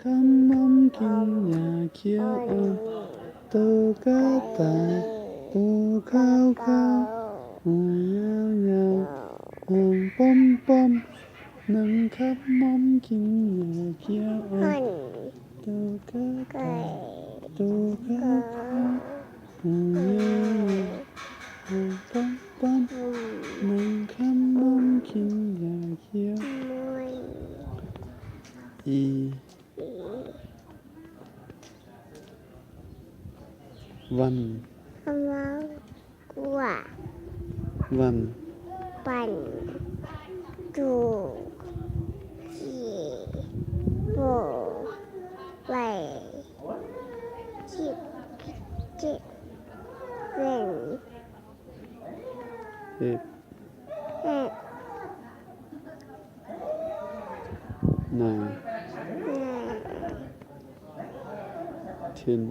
คำน้มกินยาเขียวอ่อนโตกระต่ายหูขาวขาวหูยาวยาวหางป้อมป้อมนั่งคำน้มกินยาเขียวอ่อนโตกระต่ายโตขาวขาวหูยาวยาวหางป้อมป้อมนั่งคำน้มกินยาเขียวอีวันวันปั่นจูขี่โบไหลจิบจิบเล่นเห็ด เล่น นาย เล่น ทิน